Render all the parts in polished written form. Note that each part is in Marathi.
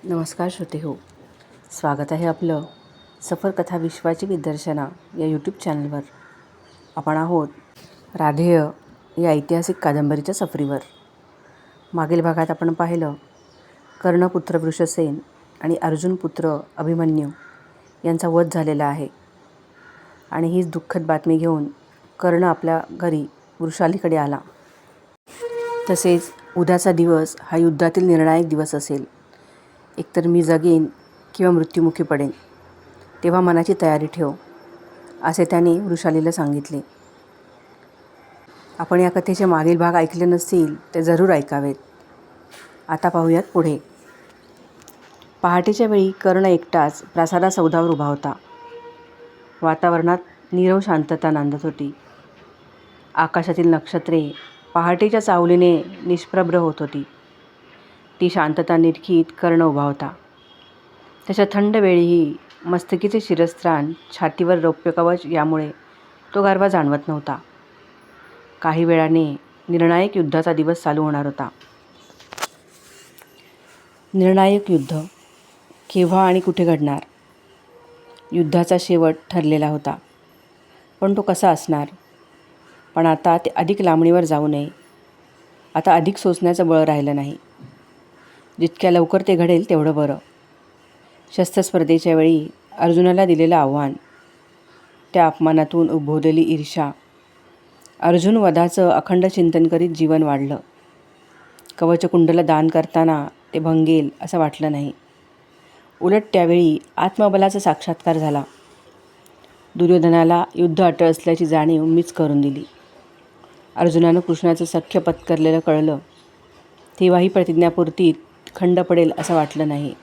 नमस्कार श्रोते हो, स्वागत आहे आपलं सफर कथा विश्वाची विदर्शना या यूट्यूब चॅनलवर. आपण आहोत राधेय या ऐतिहासिक कादंबरीच्या सफरीवर. मागील भागात आपण पाहिलं कर्णपुत्र वृषसेन आणि अर्जुनपुत्र अभिमन्यू यांचा वध झालेला आहे आणि हीच दुःखद बातमी घेऊन कर्ण आपल्या घरी वृषालीकडे आला. तसेच उद्याचा दिवस हा युद्धातील निर्णायक दिवस असेल. एकतर मी जगेन किंवा मृत्युमुखी पडेन, तेव्हा मनाची तयारी ठेव, असे त्याने वृषालीला सांगितले. आपण या कथेचे मागील भाग ऐकले नसतील ते जरूर ऐकावेत. आता पाहूयात पुढे. पहाटेच्या वेळी कर्ण एकटाच प्रासादासौधावर उभा होता. वातावरणात नीरव शांतता नांदत होती. आकाशातील नक्षत्रे पहाटेच्या चावलीने निष्प्रभ होत होती. ती शांतता निरखीत कर्ण उभा होता. त्याच्या थंड वेळीही मस्तकीचे शिरस्त्राण, छातीवर रौप्य कवच यामुळे तो गारवा जाणवत नव्हता. काही वेळाने निर्णायक युद्धाचा दिवस चालू होणार होता. निर्णायक युद्ध केव्हा आणि कुठे घडणार? युद्धाचा शेवट ठरलेला होता, पण तो कसा असणार? पण आता ते अधिक लांबणीवर जाऊ नये. आता अधिक सोसण्याचं बळ राहिलं नाही. जितक्या लवकर ते घडेल तेवढं बरं. शस्त्रस्पर्धेच्या वेळी अर्जुनाला दिलेलं आव्हान, त्या अपमानातून उद्भवलेली ईर्ष्या, अर्जुन वधाचं अखंड चिंतन करीत जीवन वाढलं. कवचकुंडलं दान करताना ते भंगेल असं वाटलं नाही. उलट त्यावेळी आत्मबलाचा साक्षात्कार झाला. दुर्योधनाला युद्ध अटळ असल्याची जाणीव मीच करून दिली. अर्जुनानं कृष्णाचं सख्य पत्करलेलं कळलं, तेव्हाही प्रतिज्ञापूर्तीत खंड पडेल असं वाटलं नाही.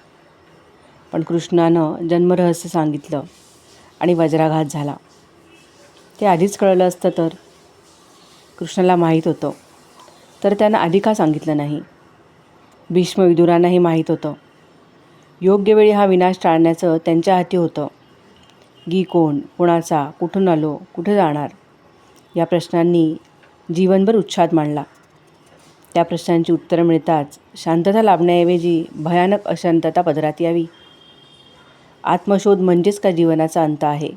पण कृष्णानं जन्मरहस्य सांगितलं आणि वज्राघात झाला. ते आधीच कळलं असतं तर? कृष्णाला माहीत होतं, तर त्यानं आधी का सांगितलं नाही? भीष्म विदुरांनाही माहीत होतं. योग्य वेळी हा विनाश टाळण्याचं त्यांच्या हाती होतं. गी कोण, कुणाचा, कुठून आलो, कुठे जाणार, या प्रश्नांनी जीवनभर उच्छाद मांडला. त्या प्रश्नांची उत्तरं मिळताच शांतता लाभण्याऐवजी भयानक अशांतता पदरात यावी. आत्मशोध म्हणजेच का जीवनाचा अंत आहे?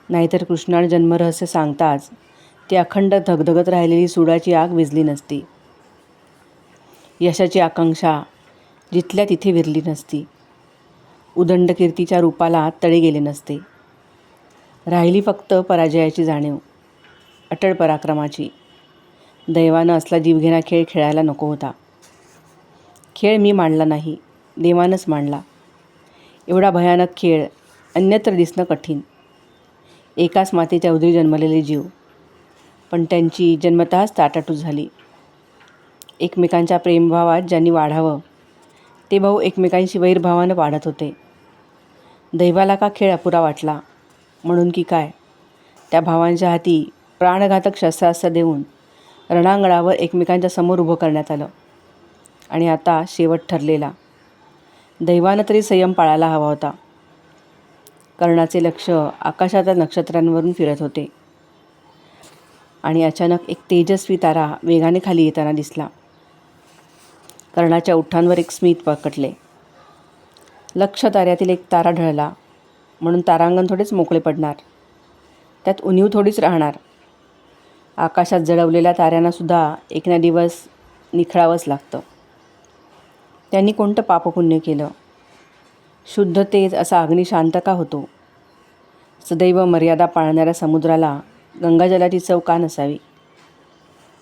नाहीतर कृष्णानं जन्मरहस्य सांगताच ती अखंड धगधगत राहिलेली सुडाची आग विझली नसती. यशाची आकांक्षा जिथल्या तिथे विरली नसती. उदंड कीर्तीच्या रूपाला तडे गेले नसते. राहिली फक्त पराजयाची जाणीव, अटळ पराक्रमाची. दैवानं असला जीवघेणा खेळ खेळायला नको होता. खेळ मी मांडला नाही, देवानंच मांडला. एवढा भयानक खेळ अन्यत्र दिसणं कठीण. एकाच मातेच्या उदरी जन्मलेले जीव, पण त्यांची जन्मतःच ताटाटूट झाली. एकमेकांच्या प्रेमभावात ज्यांनी वाढावं, ते भाऊ एकमेकांशी वैरभावानं वाढत होते. दैवाला का खेळ अपुरा वाटला? म्हणून की काय, त्या भावांच्या हाती प्राणघातक शस्त्रास्त्र देऊन रणांगणावर एकमेकांच्या समोर उभं करण्यात आलं. आणि आता शेवट ठरलेला. दैवानं तरी संयम पाळायला हवा होता. कर्णाचे लक्ष आकाशाच्या नक्षत्रांवरून फिरत होते आणि अचानक एक तेजस्वी तारा वेगाने खाली येताना दिसला. कर्णाच्या ओठांवर एक स्मित प्रकटले. लक्ष ताऱ्यातील एक तारा ढळला म्हणून तारांगण थोडेच मोकळे पडणार, त्यात उणीव थोडीच राहणार. आकाशात जळवलेल्या ताऱ्यांनासुद्धा एक ना दिवस निखळावंच लागतं. त्यांनी कोणतं पापपुण्य केलं? शुद्ध तेज असा अग्नी शांत का होतो? सदैव मर्यादा पाळणाऱ्या समुद्राला गंगाजलाची चव का नसावी?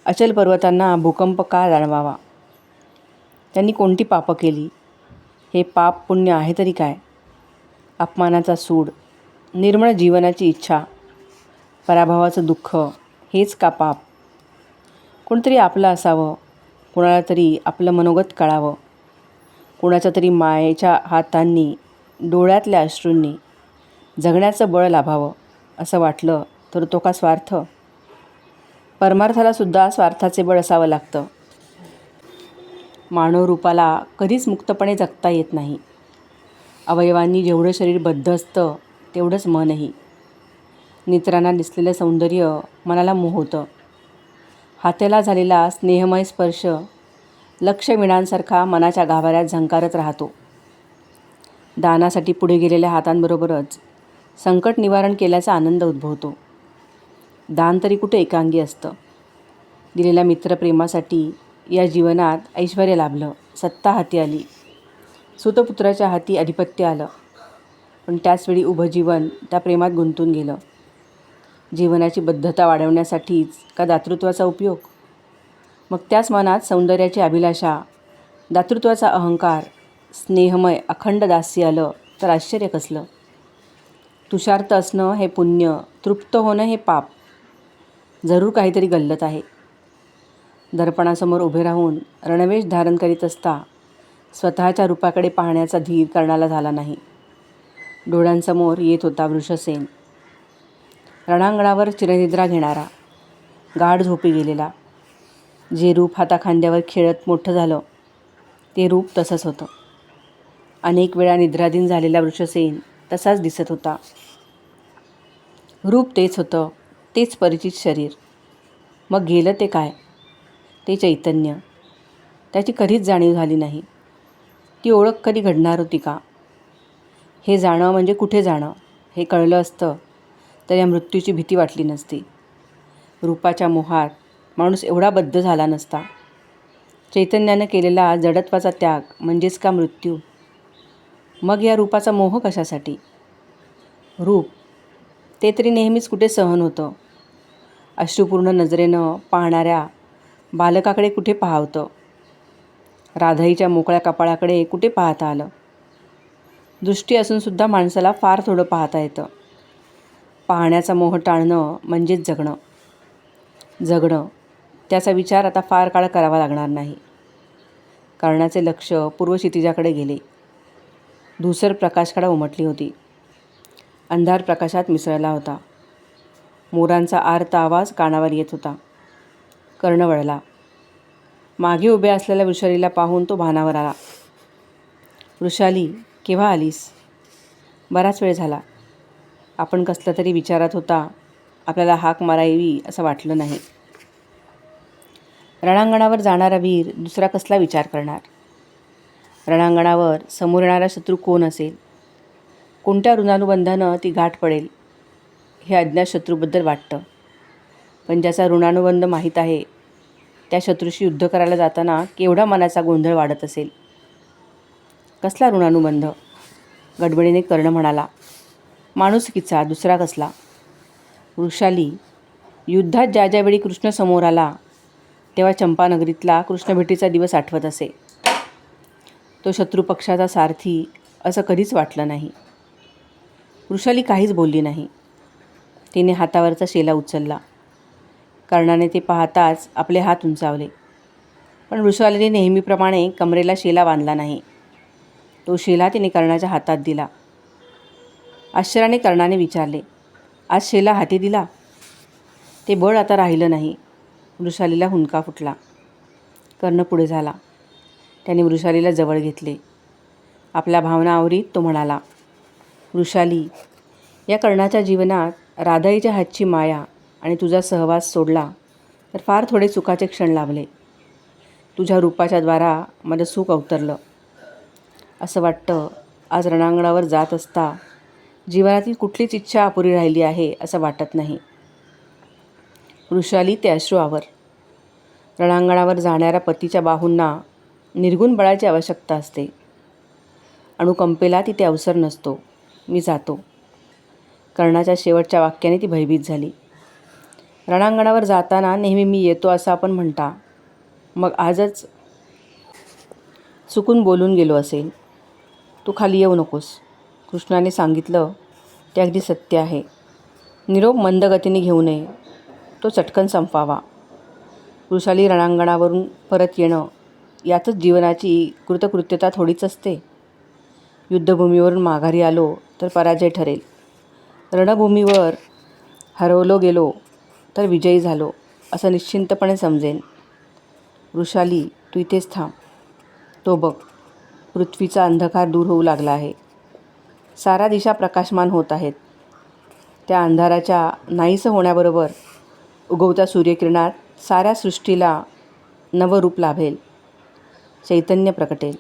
अचल पर्वतांना भूकंप का जाणवावा? त्यांनी कोणती पापं केली? हे पाप पुण्य आहे तरी काय? अपमानाचा सूड, निर्मळ जीवनाची इच्छा, पराभवाचं दुःख, हेच का पाप? कोणतरी आपलं असावं, कोणाला तरी आपलं मनोगत कळावं, कोणाच्या तरी मायेच्या हातांनी, डोळ्यातल्या अश्रूंनी जगण्याचं बळ लाभावं असं वाटलं तर तो का स्वार्थ? परमार्थालासुद्धा स्वार्थाचे बळ असावं लागतं. मानव रूपाला कधीच मुक्तपणे जगता येत नाही. अवयवांनी जेवढं शरीर बद्ध असतं तेवढंच मनही. नेत्रांना दिसलेलं सौंदर्य मनाला मोहवतं. हाताला झालेला स्नेहमय स्पर्श लक्षविणांसारखा मनाच्या गाभाऱ्यात झंकारत राहतो. दानासाठी पुढे गेलेल्या हातांबरोबरच संकट निवारण केल्याचा आनंद उद्भवतो. दान तरी कुठे एकांगी असतं. दिलेल्या मित्रप्रेमासाठी या जीवनात ऐश्वर्य लाभलं, सत्ता हाती आली, सुतपुत्राच्या हाती आधिपत्य आलं. पण त्याचवेळी उभं जीवन त्या प्रेमात गुंतून गेलं. जीवनाची बद्धता वाढवण्यासाठीच का दातृत्वाचा उपयोग? मग त्याच मनात सौंदर्याची अभिलाषा, दातृत्वाचा अहंकार, स्नेहमय अखंड दास्य आलं तर आश्चर्य कसलं? तुषार्त असणं हे पुण्य, तृप्त होणं हे पाप. जरूर काहीतरी गल्लत आहे. दर्पणासमोर उभे राहून रणवेश धारण करीत असता स्वतःच्या रूपाकडे पाहण्याचा धीर कर्णाला झाला नाही. डोळ्यांसमोर येत होता वृषसेन, रणांगणावर चिरनिद्रा घेणारा, गाढ झोपी गेलेला. जे रूप हाताखांद्यावर खेळत मोठं झालं ते रूप तसंच होतं. अनेक वेळा निद्राधीन झालेला वृषसेन तसाच दिसत होता. रूप तेच होतं, तेच परिचित शरीर. मग गेलं ते काय? ते चैतन्य. त्याची कधीच जाणीव झाली नाही. ती ओळख कधी घडणार होती का? हे जाणं म्हणजे कुठे जाणं हे कळलं असतं तर या मृत्यूची भीती वाटली नसती. रूपाच्या मोहात माणूस एवढा बद्ध झाला नसता. चैतन्यानं केलेला जडत्वाचा त्याग म्हणजेच का मृत्यू? मग या रूपाचा मोह कशासाठी? रूप ते तरी नेहमीच कुठे सहन होतं. अश्रुपूर्ण नजरेनं पाहणाऱ्या बालकाकडे कुठे पाहावतं? राधाईच्या मोकळ्या कपाळाकडे कुठे पाहता आलं? दृष्टी असूनसुद्धा माणसाला फार थोडं पाहता येतं. पाहण्याचा मोह टाळणं म्हणजेच जगणं. जगणं त्याचा विचार आता फार काळ करावा लागणार नाही. कर्णाचे लक्ष पूर्व क्षितिजाकडे गेले. धूसर प्रकाशकडा उमटली होती. अंधार प्रकाशात मिसळला होता. मोरांचा आर्त आवाज कानावर येत होता. कर्ण वळला. मागे उभ्या असलेल्या वृषालीला पाहून तो भानावर आला. वृषाली, केव्हा आलीस? बराच वेळ झाला. आपण कसला तरी विचारात होता. आपल्याला हाक मारावी असं वाटलं नाही. रणांगणावर जाणारा वीर दुसरा कसला विचार करणार? रणांगणावर समोर येणारा शत्रू कोण असेल? कोणत्या ऋणानुबंधानं ती गाठ पडेल हे अज्ञात शत्रूबद्दल वाटतं. पण ज्याचा ऋणानुबंध माहीत आहे त्या शत्रूशी युद्ध करायला जाताना केवढा मनाचा गोंधळ वाढत असेल. कसला ऋणानुबंध? गडबडीने कर्ण म्हणाला. माणुसकीचा, दुसरा कसला? वृषाली, युद्धात ज्या ज्यावेळी कृष्ण समोर आला तेव्हा चंपानगरीतला कृष्णभेटीचा दिवस आठवत असे. तो शत्रुपक्षाचा सारथी असं कधीच वाटलं नाही. वृषाली काहीच बोलली नाही. तिने हातावरचा शेला उचलला. कर्णाने ते पाहताच आपले हात उंचावले. पण वृषालीने नेहमीप्रमाणे कमरेला शेला बांधला नाही. तो शेला तिने कर्णाच्या हातात दिला. आश्चर्याने कर्णाने विचारले, आज शेला हाती दिला? ते बळ आता राहिलं नाही. वृषालीला हुंदका फुटला. कर्ण पुढे झाला. त्याने वृषालीला जवळ घेतले. आपल्या भावना आवरीत तो म्हणाला, वृषाली, या कर्णाच्या जीवनात राधाईच्या हातची माया आणि तुझा सहवास सोडला तर फार थोडे सुखाचे क्षण लाभले. तुझ्या रूपाच्या द्वारा मला सुख अवतरलं. असं वाटतं आज रणांगणावर जात असता जीवनातील कुठलीच इच्छा अपुरी राहिली आहे असं वाटत नाही. वृषाली, ते अश्रू आवर. रणांगणावर जाणाऱ्या पतीच्या बाहूंना निर्गुण बळाची आवश्यकता असते. अनुकंपेला तिथे अवसर नसतो. मी जातो. कर्णाच्या शेवटच्या वाक्याने ती भयभीत झाली. रणांगणावर जाताना नेहमी मी येतो असं आपण म्हणता. मग आजच चुकून बोलून गेलो असेल. तू खाली येऊ नकोस. कृष्णाने सांगितलं ते अगदी सत्य आहे. निरोप मंद गतीने घेऊ नये. तो चटकन संपावा. वृषाली, रणांगणावरून परत येणं यातच जीवनाची कृतकृत्यता थोडीच असते. युद्धभूमीवरून माघारी आलो तर पराजय ठरेल. रणभूमीवर हरवलो गेलो तर विजयी झालो असं निश्चिंतपणे समजेन. वृषाली, तू इथेच थांब. तो बघ, पृथ्वीचा अंधकार दूर होऊ लागला आहे. सारा दिशा प्रकाशमान होत आहेत. त्या अंधाराच्या नाहीसं होण्याबरोबर उगवत्या सूर्यकिरणात साऱ्या सृष्टीला नवं रूप लाभेल. चैतन्य प्रकटेल.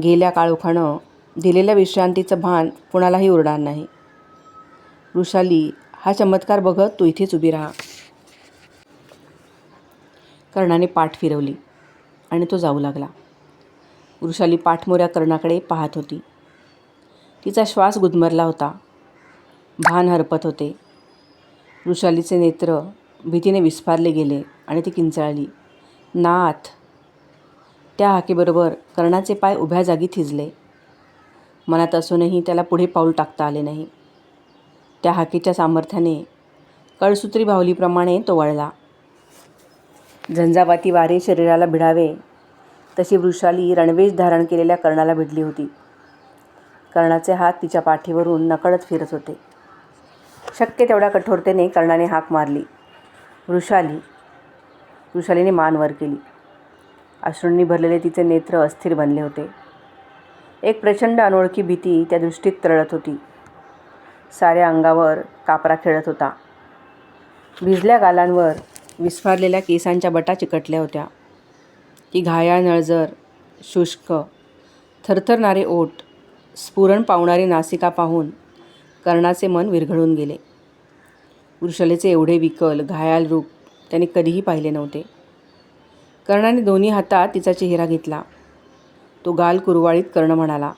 गेल्या काळोखानं दिलेल्या विश्रांतीचं भान कोणालाही उरणार नाही. वृषाली, हा चमत्कार बघत तू इथेच उभी राहा. कर्णाने पाठ फिरवली आणि तो जाऊ लागला. वृषाली पाठमोऱ्या कर्णाकडे पाहत होती. तिचा श्वास गुदमरला होता. भान हरपत होते. वृषालीचे नेत्र भीतीने विस्फारले गेले आणि ती किंचाळली, नाथ. त्या हाकेबरोबर कर्णाचे पाय उभ्या जागी थिजले. मनात असूनही त्याला पुढे पाऊल टाकता आले नाही. त्या हाकेच्या सामर्थ्याने कळसूत्री बाहुलीप्रमाणे तो वळला. झंझावाती वारे शरीराला भिडावे तशी वृषाली रणवेश धारण केलेल्या कर्णाला भिडली होती. कर्णाचे हात तिच्या पाठीवरून नकळत फिरत होते. शक्य तेवढ्या कठोरतेने कर्णाने हाक मारली, वृषाली. वृषालीने मान वर केली. अश्रूंनी भरलेले तिचे नेत्र अस्थिर बनले होते. एक प्रचंड अनोळखी भीती त्या दृष्टीत तरळत होती. साऱ्या अंगावर कापरा खेळत होता. भिजल्या गालांवर विस्फारलेल्या केसांच्या बटा चिकटल्या होत्या. ती घायाळ नळजर, शुष्क, थरथरणारे ओठ, स्फुरण पावणारी नासिका पाहून कर्णाचे मन विरघळून गेले. वृषालीचे एवढे विकल, घायाळ रूप त्याने कधीही पाहिले नव्हते. कर्णाने दोन्ही हातात तिचा चेहरा घेतला. तो गाल कुरवाळीत कर्ण म्हणाला,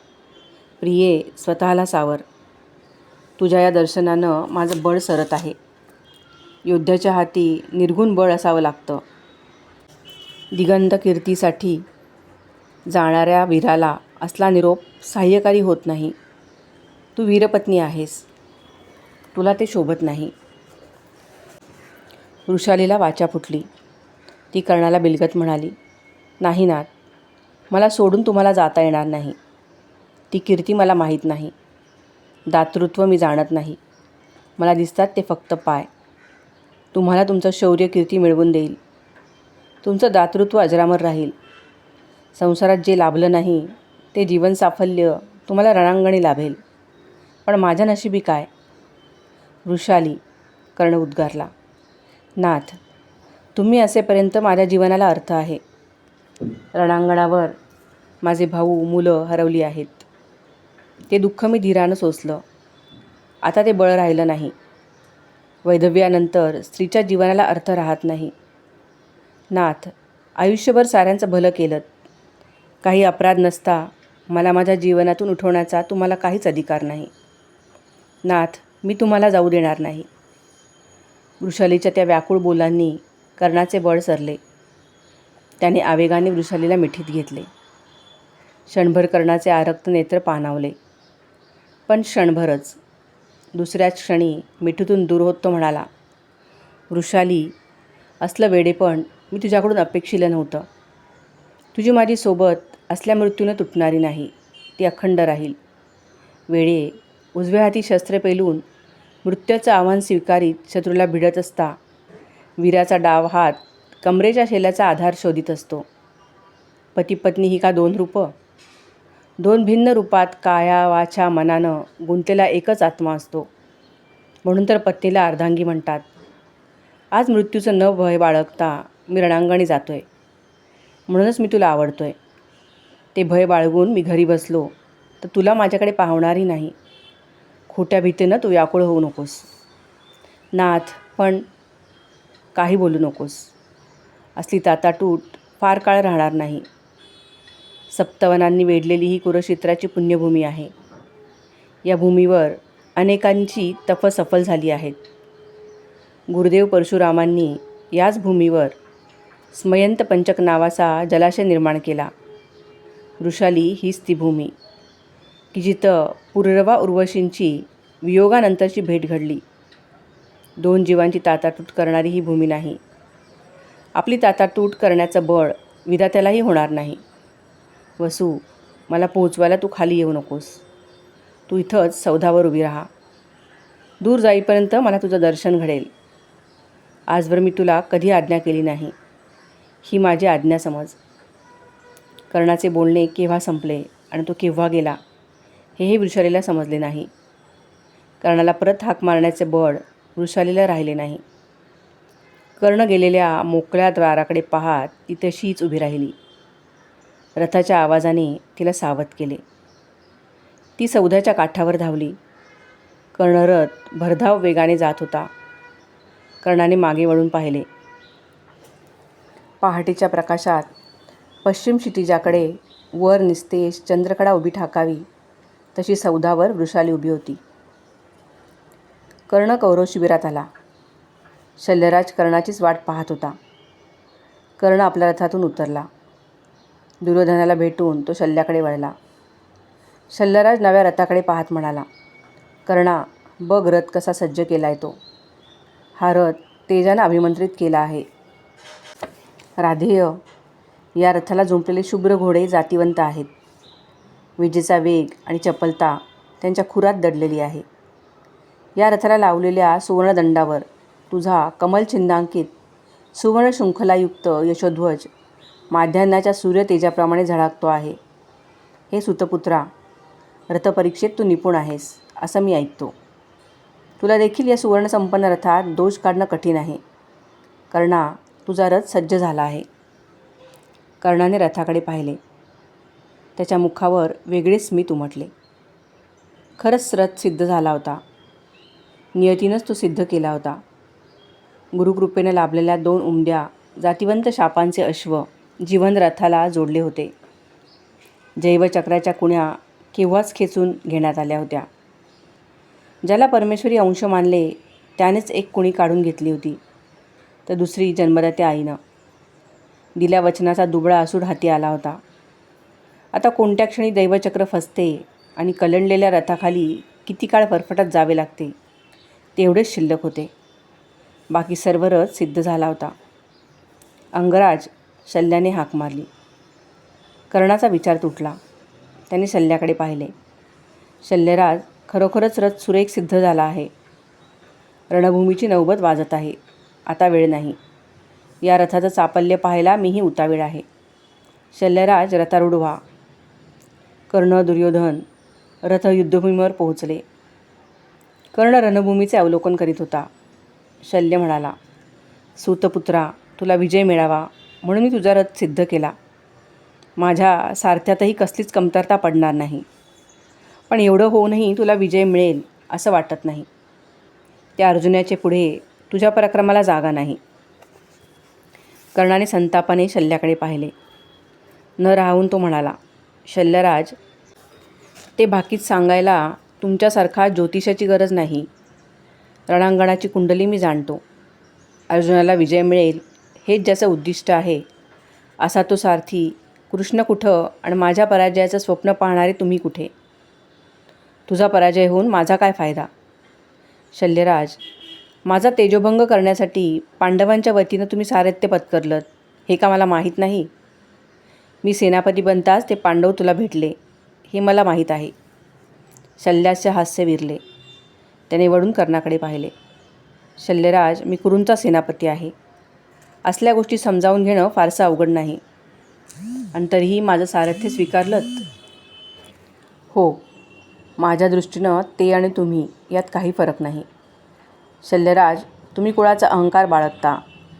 प्रिये, स्वतःला सावर. तुझ्या या दर्शनानं माझं बळ सरत आहे. योद्ध्याच्या हाती निर्गुण बळ असावं लागतं. दिगंत कीर्तीसाठी जाणाऱ्या वीराला असला निरोप सहाय्यकारी होत नाही. तू वीरपत्नी आहेस. तुला ते शोभत नाही. वृषालीला वाचा फुटली. ती कर्णाला बिलगत म्हणाली, नाही नाथ, मला सोडून तुम्हाला जाता येणार नाही. ती कीर्ती मला माहीत नाही. दातृत्व मी जाणत नाही. मला दिसतात ते फक्त पाय. तुम्हाला तुमचं शौर्य कीर्ती मिळवून देईल. तुमचं दातृत्व अजरामर राहील. संसारात जे लाभलं नाही ते जीवन साफल्य तुम्हाला रणांगणी लाभेल. पण माझ्या नशिबी काय? वृषाली, कर्ण उद्गारला, नाथ, तुम्ही असेपर्यंत माझ्या जीवनाला अर्थ आहे. रणांगणावर माझे भाऊ, मुलं हरवली आहेत. ते दुःख मी धीरानं सोसलं. आता ते बळ राहिलं नाही. वैधव्यानंतर स्त्रीच्या जीवनाला अर्थ राहत नाही. नाथ, आयुष्यभर साऱ्यांचं भलं केलं. काही अपराध नसता मला माझ्या जीवनातून उठवण्याचा तुम्हाला काहीच अधिकार नाही. नाथ, मी तुम्हाला जाऊ देणार नाही. वृषालीच्या त्या व्याकुळ बोलांनी कर्णाचे बळ सरले. त्याने आवेगाने वृषालीला मिठीत घेतले. क्षणभर कर्णाचे आरक्त नेत्र पाणावले. पण क्षणभरच. दुसऱ्याच क्षणी मिठीतून दूर होत तो म्हणाला, वृषाली, असलं वेडेपण मी तुझ्याकडून अपेक्षिलं नव्हतं. तुझी माझी सोबत असल्या मृत्यूनं तुटणारी नाही. ती अखंड राहील. वेडे, उजव्या हाती शस्त्र पेलून मृत्यूचं आव्हान स्वीकारीत शत्रूला भिडत असता वीराचा डाव हात कमरेच्या शेल्याचा आधार शोधित असतो. पतिपत्नी ही का दोन रूपं? दोन भिन्न रूपात काया, वाचा, मनानं गुंतलेला एकच आत्मा असतो. म्हणून तर पत्नीला अर्धांगी म्हणतात. आज मृत्यूचं न भय बाळगता मी रणांगणी जातोय. म्हणूनच मी तुला आवडतोय. ते भय बाळगून मी घरी बसलो तर तुला माझ्याकडे पाहणारही नाही. खोट्या भीतीनं तू व्याकुळ होऊ नकोस. नाथ, पण काही बोलू नकोस. असली ताटाटूट फार काळ राहणार नाही. सप्तवनांनी वेढलेली ही कुरुक्षेत्राची पुण्यभूमी आहे. या भूमीवर अनेकांची तप सफल झाली आहेत. गुरुदेव परशुरामांनी याच भूमीवर स्मयंत पंचक नावाचा जलाशय निर्माण केला. वृषाली हीच ती भूमी की जिथं पुररवा उर्वशींची वियोगानंतरची भेट घडली. दोन जीवांची ताटातूट करणारी ही भूमी नाही. आपली ताटातूट करण्याचं बळ विधात्यालाही होणार नाही. वसू, मला पोहोचवायला तू खाली येऊ नकोस. तू इथंच सौधावर उभी राहा. दूर जाईपर्यंत मला तुझं दर्शन घडेल. आजवर मी तुला कधी आज्ञा केली नाही. ही माझी आज्ञा समज. कर्णाचे बोलणे केव्हा संपले आणि तो केव्हा गेला हेही वृषालीला समजले नाही. कर्णाला परत हाक मारण्याचे बळ वृषालीला राहिले नाही. कर्ण गेलेल्या मोकळ्या द्वाराकडे पाहत ती तशीच उभी राहिली. रथाच्या आवाजाने तिला सावध केले. ती सौध्याच्या काठावर धावली. कर्णरथ भरधाव वेगाने जात होता. कर्णाने मागे वळून पाहिले. पहाटेच्या प्रकाशात पश्चिम क्षितिजाकडे वर निस्तेज चंद्रकडा उभी ठाकावी तशी सौधावर वृषाली उभी होती. कर्ण कौरव शिबिरात आला. शल्यराज कर्णाचीच वाट पाहत होता. कर्ण आपल्या रथातून उतरला. दुर्योधनाला भेटून तो शल्याकडे वळला. शल्यराज नव्या रथाकडे पाहत म्हणाला, कर्णा, बघ रथ कसा सज्ज केला आहे तो. हा रथ तेजानं अभिमंत्रित केला आहे. राधेय, या रथाला जुंपलेले शुभ्र घोडे जातिवंत आहेत. विजेचा वेग आणि चपलता त्यांच्या खुरात दडलेली आहे. या रथाला लावलेल्या सुवर्णदंडावर तुझा कमलचिन्हांकित सुवर्ण शृंखलायुक्त यशोध्वज माध्यान्हाच्या सूर्यतेजाप्रमाणे झळकतो आहे. हे सुतपुत्रा, रथपरीक्षेत तू निपुण आहेस असं मी ऐकतो. तुला देखील या सुवर्णसंपन्न रथात दोष काढणं कठीण आहे. कर्णा, तुझा रथ सज्ज झाला आहे. कर्णाने रथाकडे पाहिले. त्याच्या मुखावर वेगळे स्मित उमटले. खरंच रथ सिद्ध झाला होता. नियतीनंच तो सिद्ध केला होता. गुरुकृपेने लाभलेल्या 2 उमद्या जातिवंत शापांचे अश्व जीवन रथाला जोडले होते. जैवचक्राच्या कुण्या केव्हाच खेचून घेण्यात आल्या होत्या. ज्याला परमेश्वरी अंश मानले त्यानेच एक कुणी काढून घेतली होती, तर दुसरी जन्मदात्या आईनं. दिल्या वचनाचा दुबळा असूड हाती आला होता. आता कोणत्या क्षणी दैवचक्र फसते आणि कलंडलेल्या रथाखाली किती काळ फरफटत जावे लागते तेवढेच शिल्लक होते. बाकी सर्व रथ सिद्ध झाला होता. अंगराज, शल्याने हाक मारली. कर्णाचा विचार तुटला. त्याने शल्याकडे पाहिले. शल्यराज, खरोखरच रथ सुरेख सिद्ध झाला आहे. रणभूमीची नौबत वाजत आहे. आता वेळ नाही. या रथाचं चापल्य पाहायला मीही उतावीळ आहे. शल्यराज, रथारूढ व्हा. कर्ण, दुर्योधन रथ युद्धभूमीवर पोहोचले. कर्ण रणभूमीचे अवलोकन करीत होता. शल्य म्हणाला, सूतपुत्रा, तुला विजय मिळावा म्हणून मी तुझा रथ सिद्ध केला. माझ्या सारथ्यातही कसलीच कमतरता पडणार नाही. पण एवढं होऊनही तुला विजय मिळेल असं वाटत नाही. त्या अर्जुनाचे पुढे तुझ्या पराक्रमाला जागा नाही. कर्णाने संतापाने शल्याकडे पाहिले. न राहून तो म्हणाला, शल्यराज, ते बाकीत सांगायला तुमच्यासारखा ज्योतिषाची गरज नाही. रणांगणाची कुंडली मी जाणतो. अर्जुनाला विजय मिळेल हेच ज्याचं उद्दिष्ट आहे असा तो सारथी कृष्ण कुठं आणि माझ्या पराजयाचं स्वप्न पाहणारे तुम्ही कुठे. तुझा पराजय होऊन माझा काय फायदा. शल्यराज, माझा तेजोभंग करण्यासाठी पांडवांच्या वतीनं तुम्ही सारथ्य पत्करलं हे का मला माहीत नाही. मी सेनापती बनताच ते पांडव तुला भेटले हे मला माहीत आहे. शल्याचे हास्य विरले. त्याने वळून कर्णाकडे पाहिले. शल्यराज, मी कुरूंचा सेनापती आहे. असल्या गोष्टी समजावून घेणं फारसं अवघड नाही. आणि तरीही माझं सारथ्य स्वीकारलं. हो, माझ्या दृष्टीनं ते आणि तुम्ही यात काही फरक नाही. शल्यराज, तुम्ही कुळाचा अहंकार बाळगता.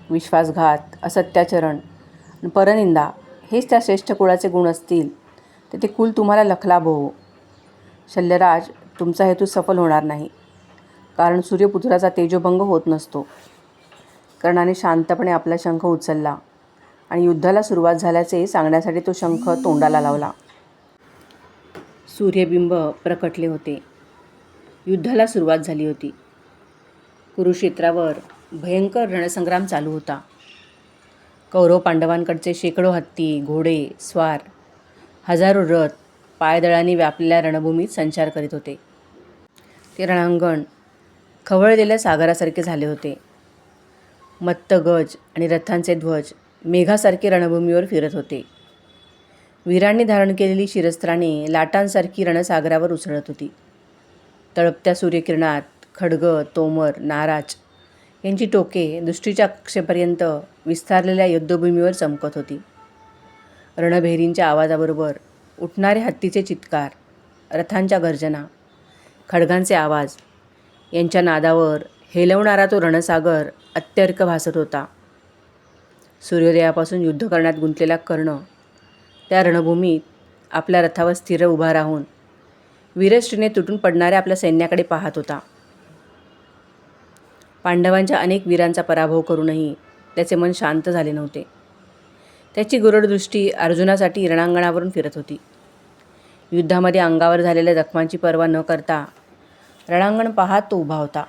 विश्वासघात, असत्याचरण आणि परनिंदा हेच त्या श्रेष्ठ कुळाचे गुण असतील तर ते कुल तुम्हाला लखलाभ हो. शल्यराज, तुमचा हेतू सफल होणार नाही, कारण सूर्यपुत्राचा तेजोभंग होत नसतो. कर्णाने शांतपणे आपला शंख उचलला आणि युद्धाला सुरुवात झाल्याचे सांगण्यासाठी तो शंख तोंडाला लावला. सूर्यबिंब प्रकटले होते. युद्धाला सुरुवात झाली होती. कुरुक्षेत्रावर भयंकर रणसंग्राम चालू होता. कौरव पांडवांकडचे शेकडो हत्ती, घोडे, स्वार, हजारो रथ पायदळांनी व्यापलेल्या रणभूमीत संचार करीत होते. ते रणांगण खवळलेल्या सागरासारखे झाले होते. मत्त गज आणि रथांचे ध्वज मेघासारखे रणभूमीवर फिरत होते. वीरांनी धारण केलेली शिरस्त्राणे लाटांसारखी रणसागरावर उसळत होती. तळपत्या सूर्यकिरणात खड्ग, तोमर, नाराज यांची टोके दृष्टीच्या कक्षेपर्यंत विस्तारलेल्या युद्धभूमीवर चमकत होती. रणभेरींच्या आवाजाबरोबर उठणारे हत्तीचे चित्कार, रथांच्या गर्जना, खड्गांचे आवाज यांच्या नादावर हेलवणारा तो रणसागर अत्यर्क भासत होता. सूर्योदयापासून युद्ध करण्यात गुंतलेला कर्ण त्या रणभूमीत आपल्या रथावर स्थिर उभा राहून वीरश्रीने तुटून पडणाऱ्या आपल्या सैन्याकडे पाहत होता. पांडवांच्या अनेक वीरांचा पराभव करूनही त्याचे मन शांत झाले नव्हते. त्याची गुरड दृष्टी अर्जुनासाठी रणांगणावरून फिरत होती. युद्धामध्ये अंगावर झालेल्या जखमांची पर्वा न करता रणांगण पाहत तो उभा होता.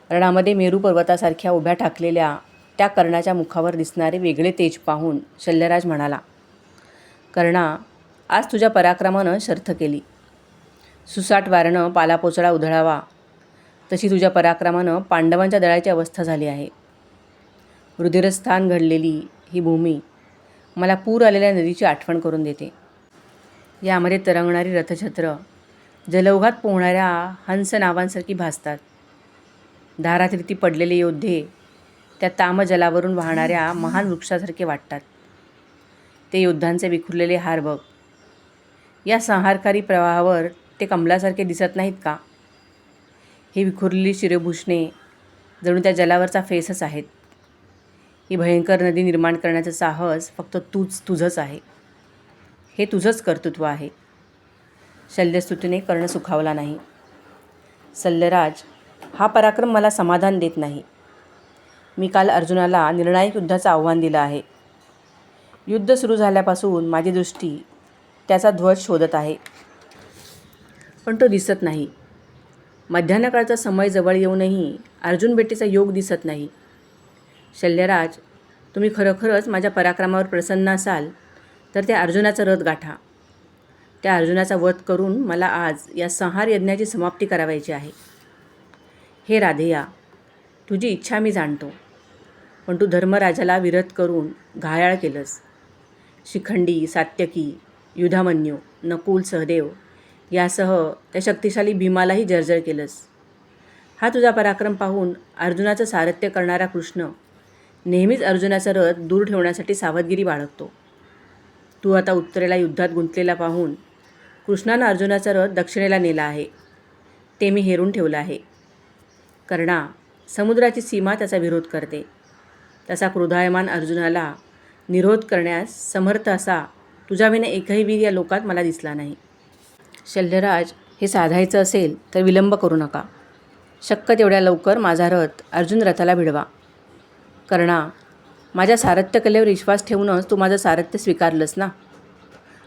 रणामध्ये मेरू पर्वतासारख्या उभ्या ठाकलेल्या त्या कर्णाच्या मुखावर दिसणारे वेगळे तेज पाहून शल्यराज म्हणाला, कर्णा, आज तुझ्या पराक्रमानं शर्थ केली. सुसाट वारनं पालापोचळा उधळावा तशी तुझ्या पराक्रमानं पांडवांच्या दळाची अवस्था झाली आहे. रुधिरस्थान घडलेली ही भूमी मला पूर आलेल्या नदीची आठवण करून देते. यामध्ये तरंगणारी रथछत्र जलौघात पोहणाऱ्या हंस नावांसारखी भासतात. धारातीर्थी पडलेले योद्धे त्या तामजलावरून वाहणाऱ्या महान वृक्षासारखे वाटतात. ते योद्धांचे विखुरलेले हार बघ. या संहारकारी प्रवाहावर ते कमलासारखे दिसत नाहीत का? ही विखुरलेली शिरभूषणे जणू त्या जलावरचा फेसच आहेत. ही भयंकर नदी निर्माण करण्याचं साहस फक्त तुझंच आहे. हे तुझंच कर्तृत्व आहे. शल्यस्तुतीने कर्ण सुखावला नाही. शल्यराज, हा पराक्रम मला समाधान देत नाही. मी काल अर्जुनाला निर्णायक युद्धाचं आव्हान दिलं आहे. युद्ध सुरू झाल्यापासून माझी दृष्टी त्याचा ध्वज शोधत आहे, पण तो दिसत नाही. मध्यान्हकाळचा समय जवळ येऊनही अर्जुन भेटीचा योग दिसत नाही. शल्यराज, तुम्ही खरोखरच माझ्या पराक्रमावर प्रसन्न असाल तर त्या अर्जुनाचा रथ गाठा. त्या अर्जुनाचा वध करून मला आज या संहार यज्ञाची समाप्ती करावायची आहे. हे राधेया, तुझी इच्छा मी जाणतो, पण तू धर्मराजाला विरोध करून घायाळ केलंस. शिखंडी, सात्यकी, युधामन्यू, नकुल, सहदेव यासह त्या शक्तिशाली भीमालाही जर्जर केलंस. हा तुझा पराक्रम पाहून अर्जुनाचं सारथ्य करणारा कृष्ण नेहमीच अर्जुनाचा रथ दूर ठेवण्यासाठी सावधगिरी बाळगतो. तू आता उत्तरेला युद्धात गुंतलेला पाहून कृष्णानं अर्जुनाचा रथ दक्षिणेला नेला आहे. ते मी हेरून ठेवलं आहे. कर्णा, समुद्राची सीमा त्याचा विरोध करते. तसा क्रोधायमान अर्जुनाला निरोध करण्यास समर्थ असा तुझ्याविना एकही वीर या लोकात मला दिसला नाही. शल्यराज, हे साधायचं असेल तर विलंब करू नका. शक्य तेवढ्या लवकर माझा रथ अर्जुन रथाला भिडवा. कर्णा, माझ्या सारथ्य कलेवर विश्वास ठेवूनच तू माझं सारथ्य स्वीकारलंस ना?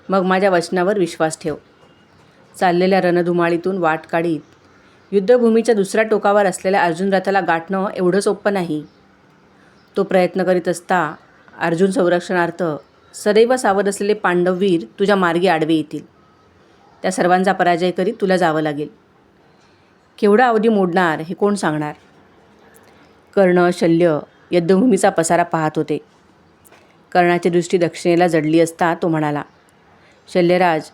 मग माझ्या वचनावर विश्वास ठेव. चाललेल्या रणधुमाळीतून वाट काढीत युद्धभूमीच्या दुसऱ्या टोकावर असलेल्या अर्जुन रथाला गाठणं एवढं सोपं नाही. तो प्रयत्न करीत असता अर्जुन संरक्षणार्थ सदैव सावध असलेले पांडववीर तुझ्या मार्गी आडवे येतील. त्या सर्वांचा पराजय करीत तुला जावं लागेल. केवढा अवधी मोडणार हे कोण सांगणार? कर्ण, शल्य युद्धभूमीचा पसारा पाहत होते. कर्णाची दृष्टी दक्षिणेला जडली असता तो म्हणाला, शल्यराज,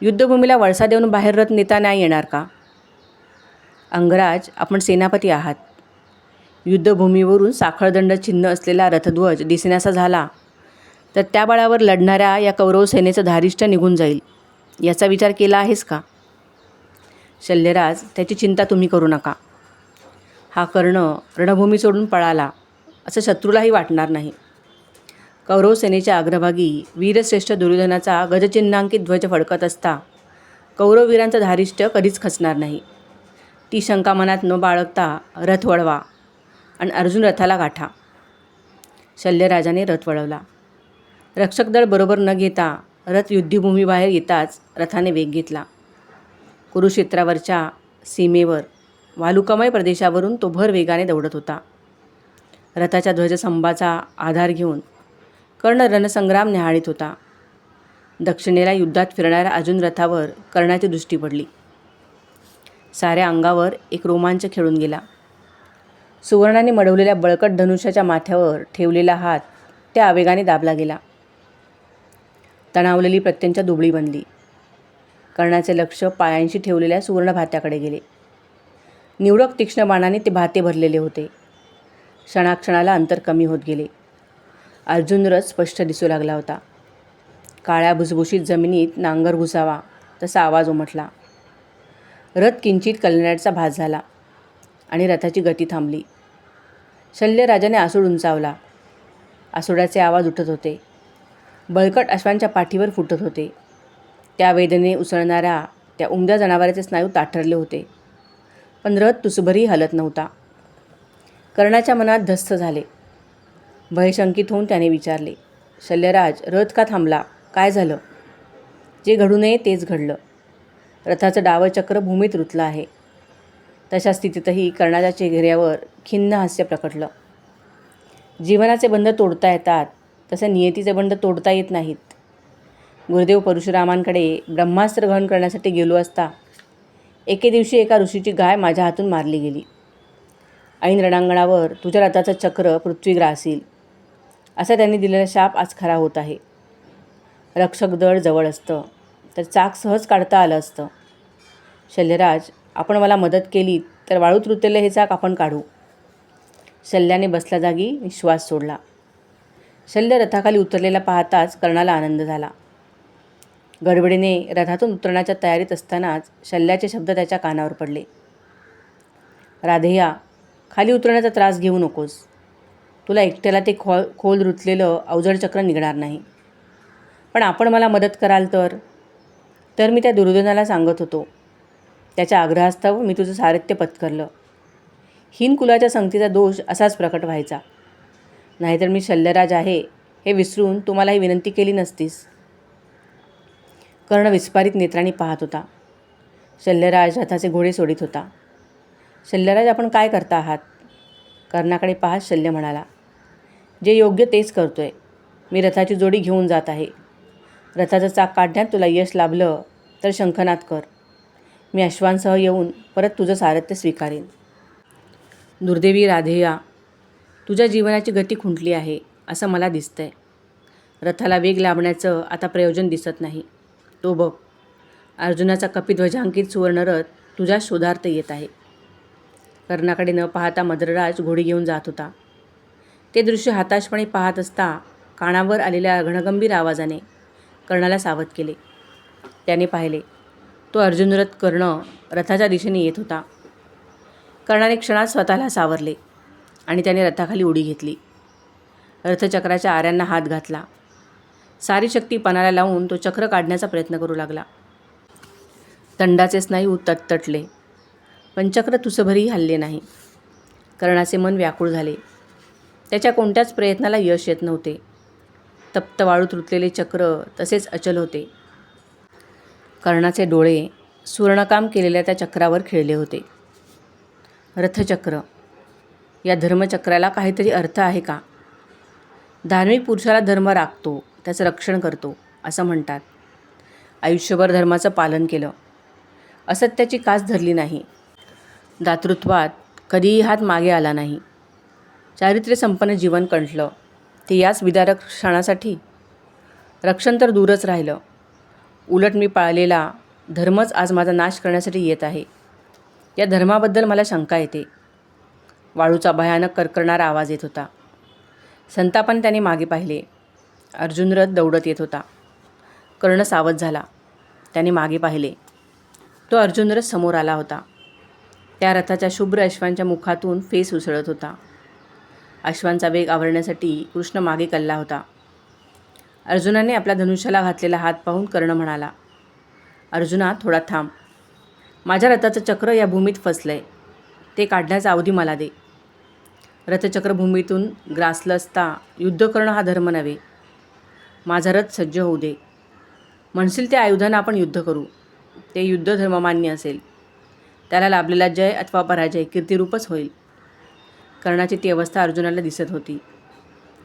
युद्धभूमीला वळसा देऊन बाहेर रथ नेता नाही येणार का? अंगराज, आपण सेनापती आहात. युद्धभूमीवरून साखळदंड चिन्ह असलेला रथध्वज दिसेनासा झाला तर त्या बळावर लढणाऱ्या या कौरव सेनेचं धारिष्ठ्य निघून जाईल. याचा विचार केला आहेस का? शल्यराज, त्याची चिंता तुम्ही करू नका. हा कर्ण रणभूमी सोडून पळाला असं शत्रूलाही वाटणार नाही. कौरव सेनेच्या अग्रभागी वीरश्रेष्ठ दुर्योधनाचा गजचिन्हांकित ध्वज फडकत असता कौरववीरांचं धारिष्ठ्य कधीच खचणार नाही. ती शंका मनात न बाळगता रथ वळवा आणि अर्जुन रथाला गाठा. शल्यराजाने रथ वळवला. रक्षकदळ बरोबर न घेता रथ युद्धभूमीबाहेर येताच रथाने वेग घेतला. कुरुक्षेत्रावरच्या सीमेवर वालुकामय प्रदेशावरून तो भर वेगाने दौडत होता. रथाच्या ध्वजस्तंभाचा आधार घेऊन कर्ण रणसंग्राम निहाळीत होता. दक्षिणेला युद्धात फिरणाऱ्या अर्जुन रथावर कर्णाची दृष्टी पडली. साऱ्या अंगावर एक रोमांच खेळून गेला. सुवर्णाने मडवलेल्या बळकट धनुष्याच्या माथ्यावर ठेवलेला हात त्या आवेगाने दाबला गेला. तणावलेली प्रत्यंच्या दुबळी बनली. कर्णाचे लक्ष पायांशी ठेवलेल्या सुवर्ण भात्याकडे गेले. निवडक तीक्ष्ण बाणाने ते भाते भरलेले होते. क्षणाक्षणाला अंतर कमी होत गेले. अर्जुन रथ स्पष्ट दिसू लागला होता. काळ्या भुसभुशीत जमिनीत नांगर घुसावा तसा आवाज उमटला. रथ किंचित कलण्याचा भास झाला आणि रथाची गती थांबली. शल्यराजाने आसूड उंचावला. आसूडाचे आवाज उठत होते. बळकट अश्वांच्या पाठीवर फुटत होते. त्या वेदनेने उसळणाऱ्या त्या उमद्या जनावराचे स्नायू ताठरले होते, पण रथ तुसभरही हलत नव्हता. कर्णाच्या मनात धस्त झाले. भयशंकित होऊन त्याने विचारले, शल्यराज, रथ का थांबला? काय झालं? जे घडू नये तेच घडलं. रथाचं डावं चक्र भूमीत रुतलं आहे. तशा स्थितीतही कर्णाच्या चेहऱ्यावर खिन्न हास्य प्रकटलं. जीवनाचे बंध तोडता येतात, तसे नियतीचे बंध तोडता येत नाहीत. गुरुदेव परशुरामांकडे ब्रह्मास्त्र ग्रहण करण्यासाठी गेलो असता एके दिवशी एका ऋषीची गाय माझ्या हातून मारली गेली. ऐन रणांगणावर तुझ्या रथाचं चक्र पृथ्वी ग्रासील असा त्यांनी दिलेला शाप आज खरा होत आहे. रक्षक दळ जवळ असतं तर चाक सहज काढता आलं असतं. शल्यराज, आपण मला मदत केली तर वाळूत रुतलेलं हे चाक आपण काढू. शल्याने बसल्या जागी निश्वास सोडला. शल्य रथाखाली उतरलेला पाहताच कर्णाला आनंद झाला. गडबडीने रथातून उतरण्याच्या तयारीत असतानाच शल्याचे शब्द त्याच्या कानावर पडले. राधेया, खाली उतरण्याचा त्रास घेऊ नकोस. तुला एकट्याला ते खोल रुतलेलं अवजड चक्र निघणार नाही. पण आपण मला मदत कराल तर मी त्या दुर्योधनाला सांगत होतो. त्याच्या आग्रहास्तव मी तुझं सारथ्य पत्करलं. हीन कुलाच्या संगतीचा दोष असाच प्रकट व्हायचा. नाहीतर मी शल्यराज आहे हे विसरून तुम्हाला ही विनंती केली नसतीस. कर्ण विस्फारित नेत्रांनी पाहत होता. शल्यराज रथाचे घोडे सोडित होता. शल्यराज, आपण काय करता आहात? कर्णाकडे पाहत शल्य म्हणाला, जे योग्य तेच करतोय. मी रथाची जोडी घेऊन जात आहे. रथाचं चाक काढण्यात तुला यश लाभलं तर शंखनाद कर. मी अश्वांसह येऊन परत तुझं सारथ्य स्वीकारेन. दुर्दैवी राधेया, तुझ्या जीवनाची गती खुंटली आहे असं मला दिसतंय. रथाला वेग लाभण्याचं आता प्रयोजन दिसत नाही. तो बघ, अर्जुनाचा कपिध्वजांकित सुवर्णरथ तुझ्या शोधार्थ येत आहे. कर्णाकडे न पाहता मद्रराज घोडी घेऊन जात होता. ते दृश्य हताशपणे पाहत असता कानावर आलेल्या घणगंभीर आवाजाने कर्णाला सावध केले. त्याने पाहिले, तो अर्जुनरथ कर्ण रथाच्या दिशेने येत होता. कर्णाने क्षणात स्वतःला सावरले आणि त्याने रथाखाली उडी घेतली. रथचक्राच्या आऱ्यांना हात घातला. सारी शक्ती पणाला लावून तो चक्र काढण्याचा प्रयत्न करू लागला. तंडाचे स्नायू तटतटले, पण चक्र तुसभरही हलले नाही. कर्णाचे मन व्याकुळ झाले. त्याच्या कोणत्याच प्रयत्नाला यश येत नव्हते. तप्त वाळूत रुतलेले चक्र तसेच अचल होते. कर्णाचे डोळे सुवर्णकाम केलेल्या त्या चक्रावर खिळले होते. रथचक्र, या धर्मचक्राला काहीतरी अर्थ आहे का? धार्मिक पुरुषाला धर्म राखतो, त्याचं रक्षण करतो असं म्हणतात. आयुष्यभर धर्माचं पालन केलं, असत्याची कास धरली नाही, दातृत्वात कधीही हात मागे आला नाही, चारित्र्य संपन्न जीवन कंठलं, ते याच विदारक क्षणासाठी. रक्षण तर दूरच राहिलं. उलट मी पाळलेला धर्मच आज माझा नाश करण्यासाठी येत आहे. या धर्माबद्दल मला शंका येते. वाळूचा भयानक करकरणारा आवाज येत होता. संतापाने त्याने मागे पाहिले. अर्जुनरथ दौडत येत होता. कर्ण सावध झाला. त्याने मागे पाहिले. तो अर्जुनरथ समोर आला होता. त्या रथाच्या शुभ्र अश्वांच्या मुखातून फेस उसळत होता. अश्वांचा वेग आवरण्यासाठी कृष्ण मागे कलला होता. अर्जुनाने आपल्या धनुष्याला घातलेला हात पाहून कर्ण म्हणाला, अर्जुना, थोडा थांब. माझ्या रथाचं चक्र या भूमीत फसलंय. ते काढण्याचा अवधी मला दे. रथचक्र भूमीतून ग्रासलं असता युद्ध करणं हा धर्म नव्हे. माझा रथ सज्ज होऊ दे. म्हणशील त्या आयुधानं आपण युद्ध करू. ते युद्ध धर्ममान्य असेल. त्याला लाभलेला जय अथवा पराजय कीर्तिरूपच होईल. कर्णाची ती अवस्था अर्जुनाला दिसत होती.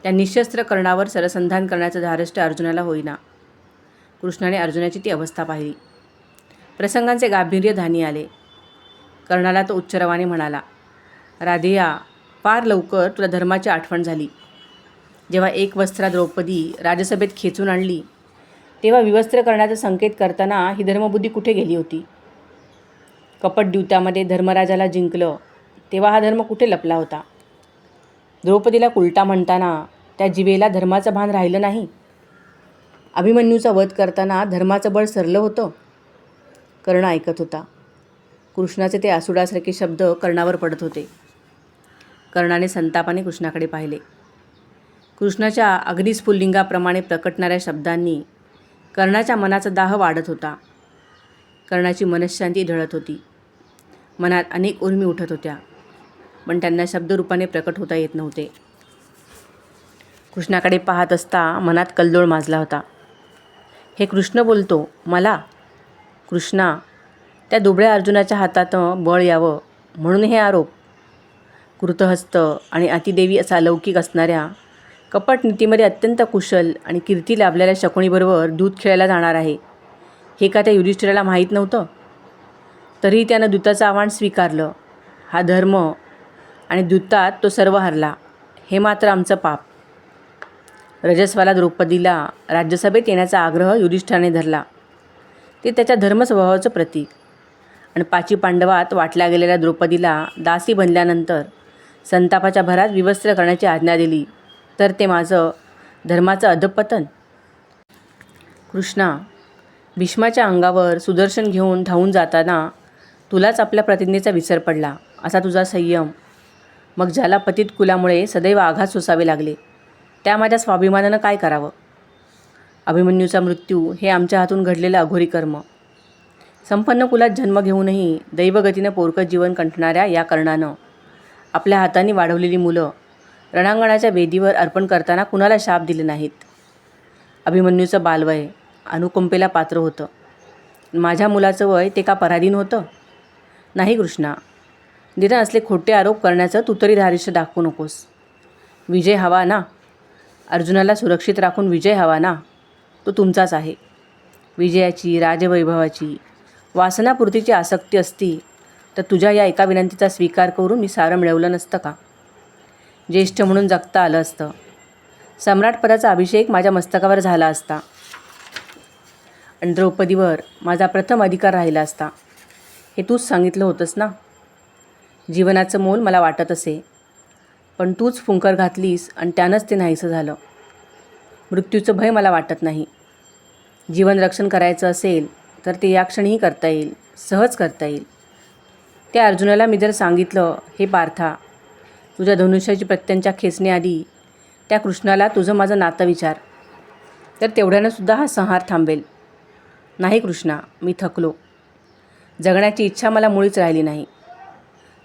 त्या निशस्त्र कर्णावर सरसंधान करण्याचं धारष्ट अर्जुनाला होईना. कृष्णाने अर्जुनाची ती अवस्था पाहिली. प्रसंगांचे गांभीर्य ध्यानी आले. कर्णाला तो उच्चरवाने म्हणाला, राधेया, फार लवकर तुला धर्माची आठवण झाली. जेव्हा एक वस्त्रा द्रौपदी राजसभेत खेचून आणली तेव्हा विवस्त्र करण्याचा संकेत करताना ही धर्मबुद्धी कुठे गेली होती? कपटद्यूतामध्ये धर्मराजाला जिंकलं तेव्हा हा धर्म कुठे लपला होता? द्रौपदीला उलटा म्हणताना त्या जिवेला धर्माचं भान राहिलं नाही. अभिमन्यूचा वध करताना धर्माचं बळ सरलं होतं. कर्ण ऐकत होता. कृष्णाचे ते आसुडासारखे शब्द कर्णावर पडत होते. कर्णाने संतापाने कृष्णाकडे पाहिले. कृष्णाच्या अगदी स्फुल्लिंगाप्रमाणे प्रकटणाऱ्या शब्दांनी कर्णाच्या मनाचा दाह वाढत होता. कर्णाची मनःशांती ढळत होती. मनात अनेक उर्मी उठत होत्या, पण त्यांना शब्दरूपाने प्रकट होता येत नव्हते. कृष्णाकडे पाहत असता मनात कल्लोळ माजला होता. हे कृष्ण बोलतो मला? कृष्णा, त्या दुबळ्या अर्जुनाच्या हातात बळ यावं म्हणून हे आरोप? कृतहस्त आणि अतिदेवी असा लौकिक असणाऱ्या कपट नीतीमध्ये अत्यंत कुशल आणि कीर्ती लाभलेल्या शकुनीबरोबर दूत खेळायला जाणार आहे, हे का त्या युधिष्ठिराला माहीत नव्हतं? तरीही त्यानं दूताचं आव्हान स्वीकारलं. हा धर्म आणि दूतात तो सर्व हरला. हे मात्र आमचं पाप. रजस्वाला द्रौपदीला राज्यसभेत येण्याचा आग्रह युधिष्ठिराने धरला. ते त्याच्या धर्मस्वभावाचं प्रतीक. आणि पाची पांडवात वाटल्या गेलेल्या द्रौपदीला दासी बनल्यानंतर संतापाच्या भरात विवस्त्र करण्याची आज्ञा दिली, तर ते माझं धर्माचं अधःपतन? कृष्णा, भीष्माच्या अंगावर सुदर्शन घेऊन धावून जाताना तुलाच आपल्या प्रतिज्ञेचा विसर पडला. असा तुझा संयम. मग ज्याला पतित कुलामुळे सदैव आघात सोसावे लागले, त्या माझ्या स्वाभिमानानं काय करावं? अभिमन्यूचा मृत्यू हे आमच्या हातून घडलेलं अघोरी कर्म. संपन्न कुलात जन्म घेऊनही दैवगतीनं पोरकं जीवन कंठणाऱ्या या कर्णानं आपल्या हातांनी वाढवलेली मुलं रणांगणाच्या वेदीवर अर्पण करताना कुणाला शाप दिले नाहीत. अभिमन्यूचं बालवय अनुकंपेला पात्र होतं. माझ्या मुलाचं वय ते का पराधीन होतं? नाही कृष्णा, निदान असले खोटे आरोप करण्याचं तू तरी धारिष्य दाखवू नकोस. विजय हवा ना? अर्जुनाला सुरक्षित राखून विजय हवा ना? तो तुमचाच आहे. विजयाची, राजवैभवाची, वासनापूर्तीची आसक्ती असती तर तुझ्या या एका विनंतीचा स्वीकार करून मी सारं मिळवलं नसतं का? ज्येष्ठ म्हणून जगता आलं असतं. सम्राटपदाचा अभिषेक माझ्या मस्तकावर झाला असता आणि द्रौपदीवर माझा प्रथम अधिकार राहिला असता. हे तूच सांगितलं होतंस ना? जीवनाचं मोल मला वाटत असे, पण तूच फुंकर घातलीस आणि त्यानंच ते नाहीसं झालं. मृत्यूचं भय मला वाटत नाही. जीवन रक्षण करायचं असेल तर ते या क्षणीही करता येईल, सहज करता येईल. त्या अर्जुनाला मी जर सांगितलं, हे पार्था, तुझ्या धनुष्याची प्रत्यंचा खेचण्याआधी त्या कृष्णाला तुझं माझं नातं विचार, तर तेवढ्यानंसुद्धा हा संहार थांबेल. नाही कृष्णा, मी थकलो. जगण्याची इच्छा मला मुळीच राहिली नाही.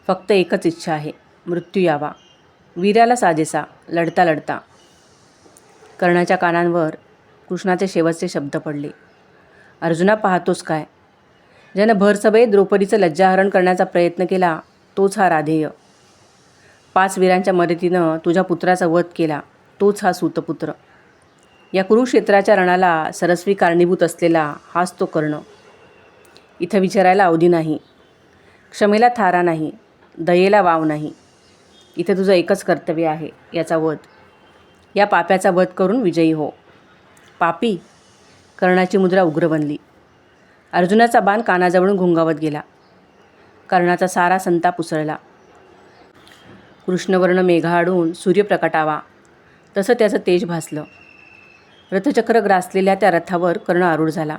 फक्त एकच इच्छा आहे, मृत्यू यावा, वीराला साजेसा, लढता लढता. कर्णाच्या कानांवर कृष्णाचे शेवटचे शब्द पडले. अर्जुना, पाहतोस काय? ज्यानं भरसभेत द्रौपदीचं लज्जाहरण करण्याचा प्रयत्न केला तोच हा राधेय. 5 वीरांच्या मदतीनं तुझ्या पुत्राचा वध केला तोच हा सूतपुत्र. या कुरुक्षेत्राच्या रणाला सरस्वी कारणीभूत असलेला हाच तो कर्ण. इथं विचारायला अवधी नाही, क्षमेला थारा नाही, दयेला वाव नाही. इथे तुझं एकच कर्तव्य आहे, याचा वध. या पाप्याचा वध करून विजयी हो. पापी? कर्णाची मुद्रा उग्र बनली. अर्जुनाचा बाण कानाजवळून घुंगावत गेला. कर्णाचा सारा संताप उसळला. कृष्णवर्ण मेघाआडून सूर्य प्रकटावा तसं त्याचं तेज भासलं. रथचक्र ग्रासलेल्या त्या रथावर कर्ण आरूढ झाला.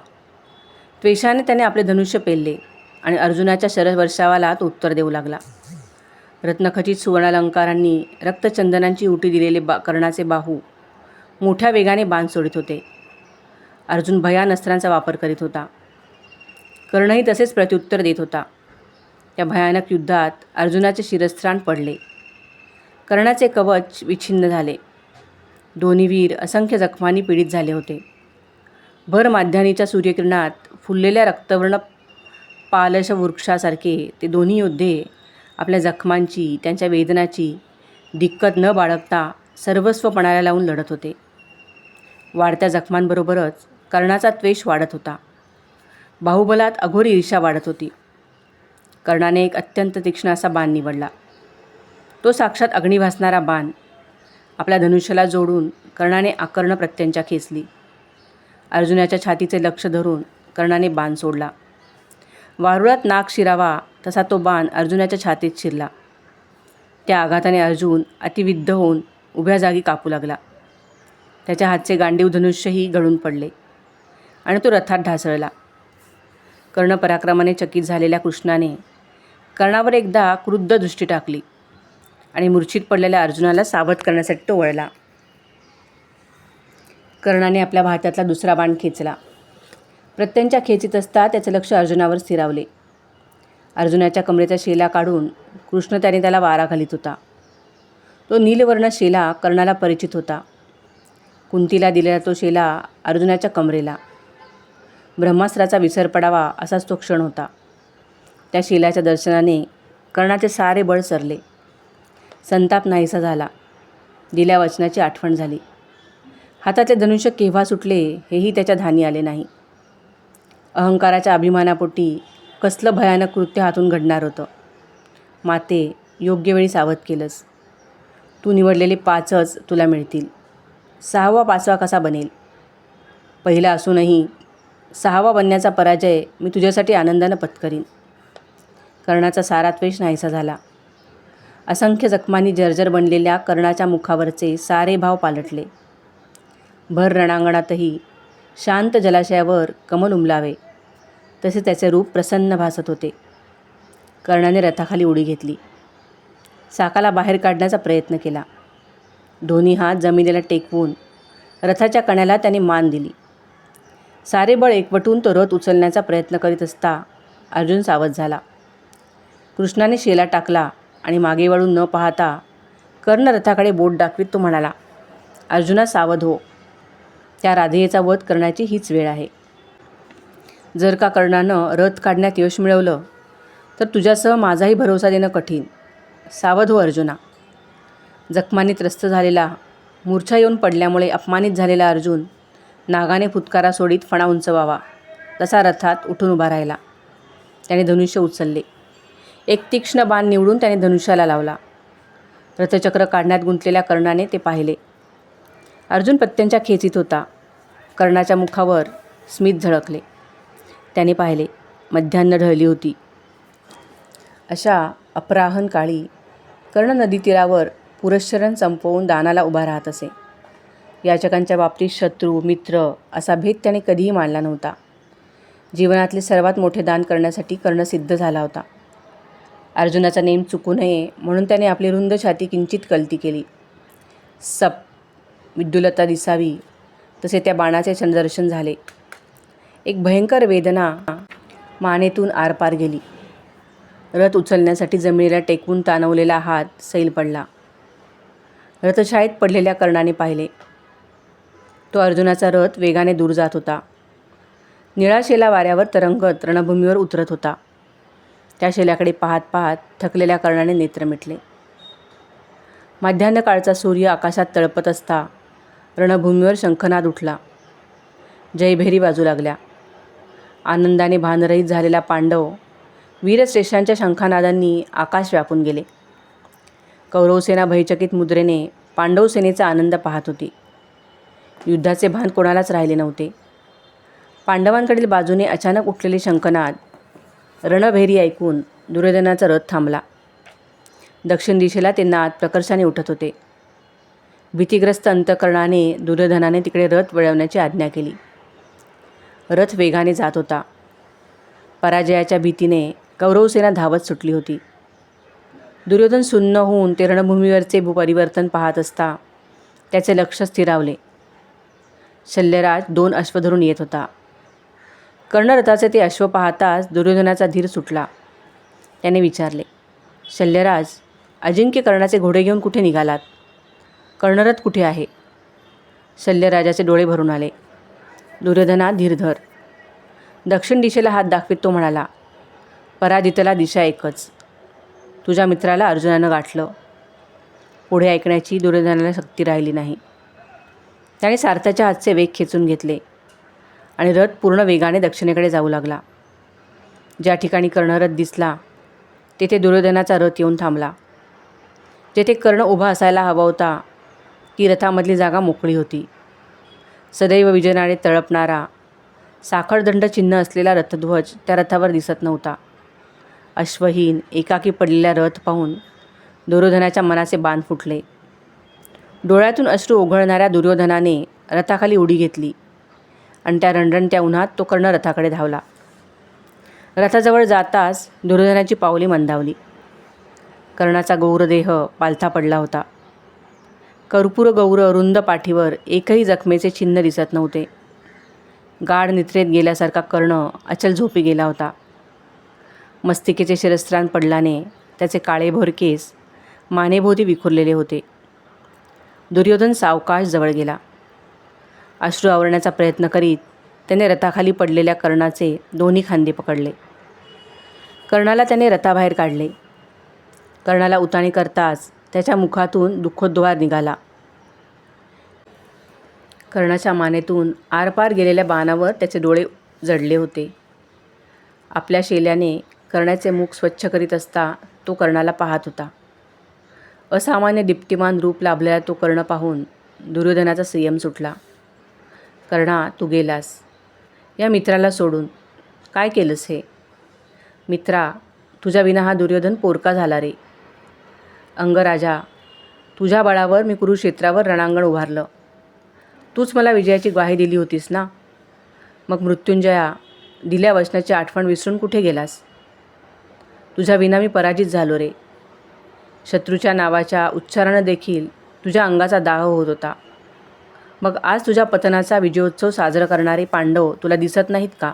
त्वेषाने त्याने आपले धनुष्य पेलले आणि अर्जुनाच्या शरवर्षावाला तो उत्तर देऊ लागला. रत्नखचित सुवर्णालंकारांनी रक्तचंदनांची उटी दिलेले कर्णाचे बाहू मोठ्या वेगाने बाण सोडित होते. अर्जुन भयान अस्त्रांचा वापर करीत होता. कर्णही तसेच प्रत्युत्तर देत होता. या भयानक युद्धात अर्जुनाचे शिरस्त्राण पडले. कर्णाचे कवच विच्छिन्न झाले. दोन्ही वीर असंख्य जखमांनी पीडित झाले होते. भर माध्यानीच्या सूर्यकिरणात फुललेल्या रक्तवर्ण पालश वृक्षासारखे ते दोन्ही योद्धे आपल्या जखमांची, त्यांच्या वेदनाची दिक्कत न बाळगता सर्वस्व पणाला लावून लढत होते. वाढत्या जखमांबरोबरच कर्णाचा द्वेष वाढत होता. बाहुबलात अघोरी ईर्ष्या वाढत होती. कर्णाने एक अत्यंत तीक्ष्ण असा बाण निवडला. तो साक्षात अग्नी भासणारा बाण आपल्या धनुष्याला जोडून कर्णाने आकर्ण प्रत्यंचा खेचली. अर्जुनाच्या छातीचे लक्ष धरून कर्णाने बाण सोडला. वारुळात नाग शिरावा तसा तो बाण अर्जुनाच्या छातीत शिरला. त्या आघाताने अर्जुन अतिविद्ध होऊन उभ्या जागी कापू लागला. त्याच्या हातचे गांडीव धनुष्यही गळून पडले आणि तो रथात ढासळला. कर्णपराक्रमाने चकित झालेल्या कृष्णाने कर्णावर एकदा क्रुद्ध दृष्टी टाकली आणि मूर्छित पडलेल्या अर्जुनाला सावध करण्यासाठी तो वळला. कर्णाने आपल्या भात्यातला दुसरा बाण खेचला. प्रत्यंच्या खेचीत असता त्याचे लक्ष अर्जुनावर स्थिरावले. अर्जुनाच्या कमरेचा शेला काढून कृष्ण त्याने त्याला वारा घालीत होता. तो नीलवर्ण शेला कर्णाला परिचित होता. कुंतीला दिलेला तो शेला अर्जुनाच्या कमरेला. ब्रह्मास्त्राचा विसर पडावा असाच तो क्षण होता. त्या शेलाच्या दर्शनाने कर्णाचे सारे बळ सरले. संताप नाहीसा झाला. दिल्या वचनाची आठवण झाली. हातातले धनुष्य केव्हा सुटले हेही त्याच्या ध्यानी आले नाही. अहंकाराच्या अभिमानापोटी कसलं भयानक कृत्य हातून घडणार होतं. माते, योग्य वेळी सावध केलंस. तू निवडलेले 5च तुला मिळतील. 6वा 5वा कसा बनेल? पहिला असूनही 6वा बनण्याचा पराजय मी तुझ्यासाठी आनंदानं पत्करीन. कर्णाचा सारा द्वेष नाहीसा झाला. असंख्य जखमांनी जर्जर बनलेल्या कर्णाच्या मुखावरचे सारे भाव पालटले. भर रणांगणातही शांत जलाशयावर कमल उमलावे तसे त्याचे रूप प्रसन्न भासत होते. कर्णाने रथाखाली उडी घेतली. चाकाला बाहेर काढण्याचा प्रयत्न केला. दोन्ही हात जमिनीला टेकवून रथाच्या कण्याला त्याने मान दिली. सारे बळ एकवटून तो रथ उचलण्याचा प्रयत्न करीत असता अर्जुन सावध झाला. कृष्णाने शेला टाकला आणि मागे वळून न पाहता कर्ण रथाकडे बोट दाखवीत तो म्हणाला, अर्जुना सावध हो. त्या राधेयेचा वध करण्याची हीच वेळ आहे. जर का कर्णानं रथ काढण्यात यश मिळवलं तर तुझ्यासह माझाही भरोसा देणं कठीण. सावध हो अर्जुना. जखमांनी त्रस्त झालेला, मूर्छा येऊन पडल्यामुळे अपमानित झालेला अर्जुन नागाने फुतकारा सोडीत फणा उंचवावा तसा रथात उठून उभा राहिला. त्याने धनुष्य उचलले. एक तीक्ष्ण बाण निवडून त्याने धनुष्याला लावला. रथचक्र काढण्यात गुंतलेल्या कर्णाने ते पाहिले. अर्जुन पत्त्यांच्या खेचीत होता. कर्णाच्या मुखावर स्मित झळकले. त्याने पाहिले मध्यान्ह ढळली होती. अशा अपराहन काळी कर्ण नदीतीरावर पुरश्चरण संपवून दानाला उभा राहत असे. याचकांच्या बाबतीत शत्रू मित्र असा भेद त्याने कधीही मानला नव्हता. जीवनातले सर्वात मोठे दान करण्यासाठी कर्ण सिद्ध झाला होता. अर्जुनाचा नेम चुकू नये म्हणून त्याने आपली रुंद छाती किंचित कलती केली. सप विद्युलता दिसावी तसे त्या बाणाचे चंद्रदर्शन झाले. एक भयंकर वेदना मानेतून आरपार गेली. रथ उचलण्यासाठी जमिनीला टेकवून ताणवलेला हात सैल पडला. रथछायेत पडलेल्या कर्णाने पाहिले. तो अर्जुनाचा रथ वेगाने दूर जात होता. निळा शेला वाऱ्यावर तरंगत रणभूमीवर उतरत होता. त्या शेल्याकडे पाहत पाहत थकलेल्या कर्णाने नेत्र मिटले. माध्यान्ह काळचा सूर्य आकाशात तळपत असता रणभूमीवर शंखनाद उठला. जयभेरी वाजू लागल्या. आनंदाने भानरहित झालेला पांडव वीरश्रेष्ठांच्या शंखानादांनी आकाश व्यापून गेले. कौरवसेना भयचकित मुद्रेने पांडव सेनेचा आनंद पाहत होती. युद्धाचे भान कोणालाच राहिले नव्हते. पांडवांकडील बाजूने अचानक उठलेले शंखनाद रणभेरी ऐकून दुर्योधनाचा रथ थांबला. दक्षिण दिशेला ते नाद प्रकर्षाने उठत होते. भीतिग्रस्त अंतःकरणाने दुर्योधनाने तिकडे रथ वळवण्याची आज्ञा केली. रथ वेगाने जात होता. पराजयाच्या भीतीने कौरवसेना धावत सुटली होती. दुर्योधन सुन्न होऊन ते रणभूमीवरचे परिवर्तन पाहत असता त्याचे लक्ष स्थिरावले. शल्यराज 2 अश्व धरून येत होता. कर्णरथाचे ते अश्व पाहताच दुर्योधनाचा धीर सुटला. त्याने विचारले, शल्यराज, अजिंक्य कर्णाचे घोडे घेऊन कुठे निघालात? कर्णरथ कुठे आहे? शल्यराजाचे डोळे भरून आले. दुर्योधना, धीर धर. दक्षिण दिशेला हात दाखवीत तो म्हणाला, पराजितला दिशा एकच. तुझ्या मित्राला अर्जुनानं गाठलं. पुढे ऐकण्याची दुर्योधनाला शक्ती राहिली नाही. त्याने सारथ्याच्या हातचे वेग खेचून घेतले आणि रथ पूर्ण वेगाने दक्षिणेकडे जाऊ लागला. ज्या ठिकाणी कर्णरथ दिसला तेथे दुर्योधनाचा रथ येऊन थांबला. जेथे कर्ण उभा असायला हवा होता ती रथामधली जागा मोकळी होती. सदैव विजनाने तळपणारा साखळदंड चिन्ह असलेला रथध्वज त्या रथावर दिसत नव्हता. अश्वहीन एकाकी पडलेला रथ पाहून दुर्योधनाच्या मनाचे बांध फुटले. डोळ्यातून अश्रू ओघळणाऱ्या दुर्योधनाने रथाखाली उडी घेतली आणि त्या रणरणत्या उन्हात तो कर्ण रथाकडे धावला. रथाजवळ जाताच दुर्योधनाची पावले मंदावली. कर्णाचा गौरदेह पालथा पडला होता. कर्पूर गौर रुंद पाठीवर एकही जखमेचे चिन्ह दिसत नव्हते. गाढ निद्रेत गेल्यासारखा कर्ण अचल झोपी गेला होता. मस्तिकेचे शिरस्त्राण पडल्याने त्याचे काळेभोर केस मानेभोवती विखुरलेले होते. दुर्योधन सावकाश जवळ गेला. अश्रू आवरण्याचा प्रयत्न करीत त्याने रथाखाली पडलेल्या कर्णाचे दोन्ही खांदे पकडले. कर्णाला त्याने रथाबाहेर काढले. कर्णाला उताणी करताच त्याच्या मुखातून दुःखोद्गार निघाला. कर्णाच्या मानेतून आरपार गेलेल्या बाणावर त्याचे डोळे जडले होते. आपल्या शेल्याने कर्णाचे मुख स्वच्छ करीत असता तो कर्णाला पाहत होता. असामान्य दीप्तिमान रूप लाभलेला तो कर्ण पाहून दुर्योधनाचा संयम सुटला. कर्णा, तू गेलास या मित्राला सोडून. काय केलंस हे? मित्रा, तुझ्या विना हा दुर्योधन पोरका झाला रे. अंगराजा, तुझ्या बळावर मी कुरुक्षेत्रावर रणांगण उभारलं. तूच मला विजयाची ग्वाही दिली होतीस ना. मग मृत्युंजया, दिल्या वचनाची आठवण विसरून कुठे गेलास? तुझ्या विना मी पराजित झालो रे. शत्रूच्या नावाच्या उच्चारानं देखील तुझ्या अंगाचा दाह होत होता. मग आज तुझ्या पतनाचा विजयोत्सव साजरा करणारे पांडव तुला दिसत नाहीत का?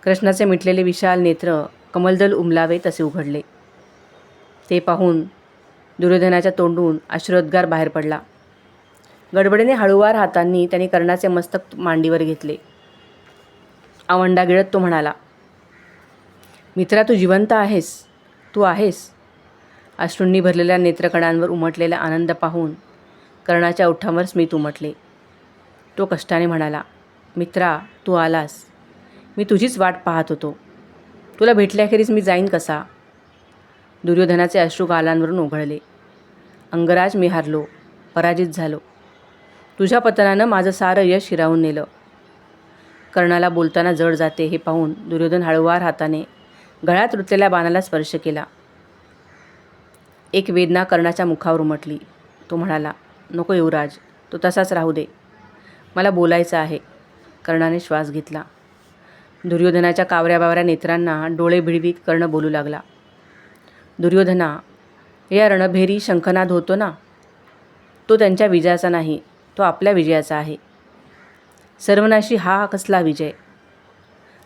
कृष्णाचे मिटलेले विशाल नेत्र कमलदल उमलावे तसे उघडले. ते पाहून दुर्योधनाच्या तोंडून अश्रुद्गार बाहेर पडला. गडबडीने हळूवार हातांनी त्याने कर्णाचे मस्तक मांडीवर घेतले. आवंडा गिळत तो म्हणाला, मित्रा, तू जिवंत आहेस. तू आहेस. अश्रूंनी भरलेल्या नेत्रकणांवर उमटलेला आनंद पाहून कर्णाच्या ओठांवर स्मित उमटले. तो कष्टाने म्हणाला, मित्रा, तू आलास. मी तुझीच वाट पाहत होतो. तुला भेटल्याखेरीज मी जाईन कसा? दुर्योधनाचे अश्रू गालांवरून ओघळले. अंगराज, मी हारलो, पराजित झालो. तुझ्या पतनानं माझं सारं यश हिरावून नेलं. कर्णाला बोलताना जड जाते हे पाहून दुर्योधन हळूवार हाताने गळ्यात रुतलेल्या बाणाला स्पर्श केला. एक वेदना कर्णाच्या मुखावर उमटली. तो म्हणाला, नको युवराज, तो तसाच राहू दे. मला बोलायचं आहे. कर्णाने श्वास घेतला. दुर्योधनाच्या कावऱ्या नेत्रांना डोळे भिडवीत कर्ण बोलू लागला. दुर्योधना, या रणभेरी शंखनाद होतो ना, तो त्यांच्या विजयाचा नाही, तो आपल्या विजयाचा आहे. सर्वनाशी हा कसला विजय?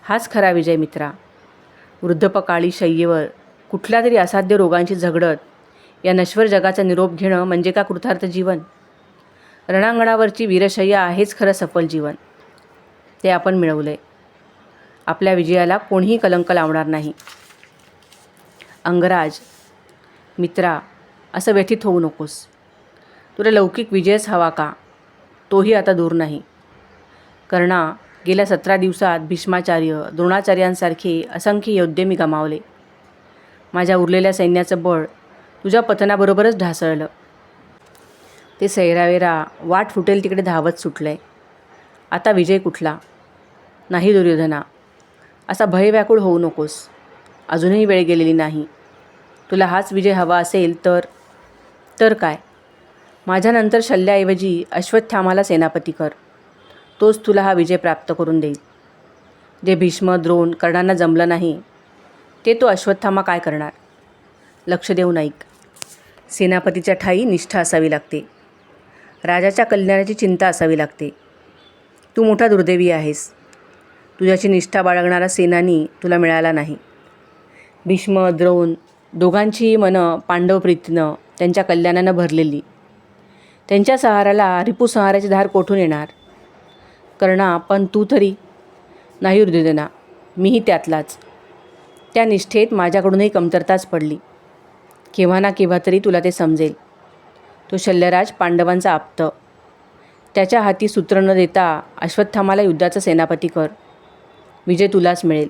हाच खरा विजय मित्रा. वृद्धपकाळी शय्येवर कुठल्या तरी असाध्य रोगांची झगडत या नश्वर जगाचा निरोप घेणं म्हणजे का कृतार्थ जीवन? रणांगणावरची वीरशय्या आहेच खरं सफल जीवन. ते आपण मिळवलंय. आपल्या विजयाला कोणीही कलंक लावणार नाही. अंगराज, मित्रा, असं व्यथित होऊ नकोस. तुला लौकिक विजयच हवा का? तोही आता दूर नाही. कर्णा, गेल्या 17 दिवसात भीष्माचार्य, द्रोणाचार्यांसारखे असंख्य योद्धे मी गमावले. माझ्या उरलेल्या सैन्याचं बळ तुझ्या पतनाबरोबरच ढासळलं. ते सैरावेरा वाट फुटेल तिकडे धावत सुटलंय. आता विजय कुठला? नाही दुर्योधना, असा भयव्याकुळ होऊ नकोस. अजूनही वेळ गेलेली नाही. तुला हाच विजय हवा असेल तर काय? माझ्यानंतर शल्याऐवजी अश्वत्थामाला सेनापती कर. तोच तुला हा विजय प्राप्त करून देईल. जे भीष्म, द्रोण, कर्णांना जमलं नाही ते तो अश्वत्थामा काय करणार? लक्ष देऊन ऐक. सेनापतीच्या ठायी निष्ठा असावी लागते. राजाच्या कल्याणाची चिंता असावी लागते. तू मोठा दुर्दैवी आहेस. तुझ्याची निष्ठा बाळगणारा सेनानी तुला मिळाला नाही. भीष्म, द्रोण दोघांचीही मनं पांडवप्रीतीनं, त्यांच्या कल्याणानं भरलेली. त्यांच्या सहाराला रिपुसंहाराची धार कोठून येणार? कर्णा, पण तू तरी? नाही दुर्योधना, मीही त्यातलाच. त्या निष्ठेत माझ्याकडूनही कमतरताच पडली. केव्हा ना केव्हा तरी तुला ते समजेल. तो शल्यराज पांडवांचा आप्त. त्याच्या हाती सूत्र न देता अश्वत्थामाला युद्धाचा सेनापती कर. विजय तुलाच मिळेल.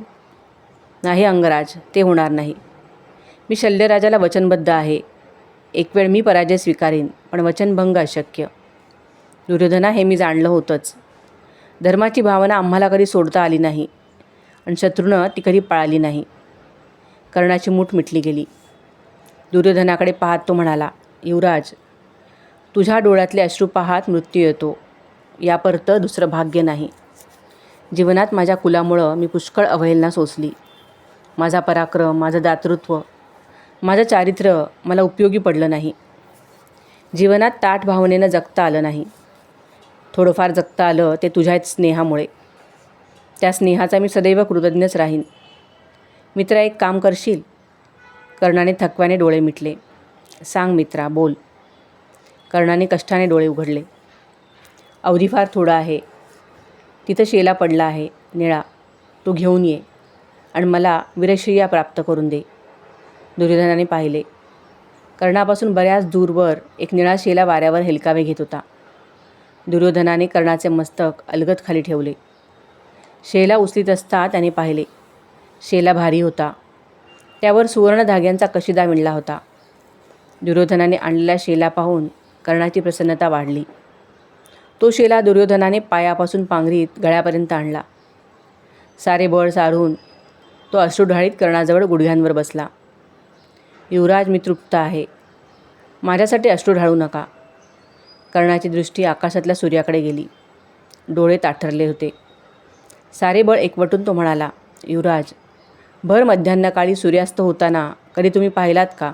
नाही अंगराज, ते होणार नाही. मी शल्यराजाला वचनबद्ध आहे. एक वेळ मी पराजय स्वीकारेन, पण वचनभंग अशक्य. दुर्योधना, हे मी जाणलं होतंच. धर्माची भावना आम्हाला कधी सोडता आली नाही आणि शत्रूनं ती कधी पाळली नाही. कर्णाची मूठ मिटली गेली. दुर्योधनाकडे पाहत तो म्हणाला, युवराज, तुझ्या डोळ्यातले अश्रू पाहात मृत्यू येतो. यापरतं दुसरं भाग्य नाही. जीवनात माझ्या कुलामुळं मी पुष्कळ अवहेलना सोसली. माझा पराक्रम, माझं दातृत्व, माझं चारित्र्य मला उपयोगी पडलं नाही. जीवनात ताठ भावनेनं जगता आलं नाही. थोडंफार जगता आलं ते तुझ्याच स्नेहामुळे. त्या स्नेहाचा मी सदैव कृतज्ञच राहीन. मित्रा, एक काम करशील? कर्णाने थकव्याने डोळे मिटले. सांग मित्रा, बोल. कर्णाने कष्टाने डोळे उघडले. अवधी फार थोडा आहे. तिथं शेला पडला आहे निळा, तो घेऊन ये आणि मला वीरशय्या प्राप्त करून दे. दुर्योधनाने पाहिले. कर्णापासून बऱ्याच दूरवर एक निळा शेला वाऱ्यावर हेलकावे घेत होता. दुर्योधनाने कर्णाचे मस्तक अलगद खाली ठेवले. शेला उचलीत असता त्याने पाहिले. शेला भारी होता. त्यावर सुवर्ण धाग्यांचा कशिदा विणला होता. दुर्योधनाने आणलेला शेला पाहून कर्णाची प्रसन्नता वाढली. तो शेला दुर्योधनाने पायापासून पांघरीत गळ्यापर्यंत आणला. सारे बळ सारून तो अश्रुढाळीत कर्णाजवळ गुडघ्यांवर बसला. युवराज, मी तृप्त आहे. माझ्यासाठी अश्रू ढाळू नका. कर्णाची दृष्टी आकाशातल्या सूर्याकडे गेली. डोळे ताठरले होते. सारे बळ एकवटून तो म्हणाला, युवराज, भर मध्यान्हकाळी सूर्यास्त होताना कधी तुम्ही पाहिलात का?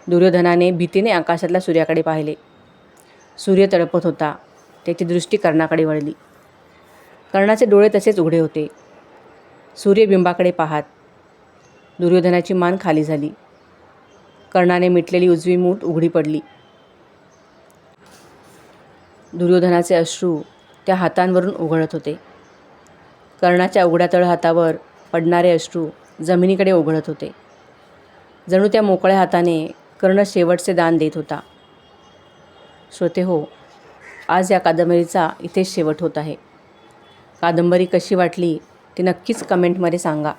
दुर्योधनाने भीतीने आकाशातल्या सूर्याकडे पाहिले. सूर्य तळपत होता. त्याची दृष्टी कर्णाकडे वळली. कर्णाचे डोळे तसेच उघडे होते. सूर्यबिंबाकडे पाहात दुर्योधनाची मान खाली झाली. कर्णाने मिटलेली उजवी मूठ उघडी पडली. दुर्योधनाचे अश्रू त्या हातांवरून ओघळत होते. कर्णाच्या उघड्या तळहातावर पडणारे अश्रू जमिनीकडे ओघळत होते. जणू त्या मोकळ्या हाताने कर्ण शेवटचे दान देत होता. श्रोतेहो, आज या कादंबरीचा इथेच शेवट होत आहे. कादंबरी कशी वाटली ती नक्कीच कमेंटमध्ये सांगा.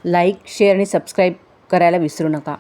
लाईक, शेअर आणि सबस्क्राईब करायला विसरू नका.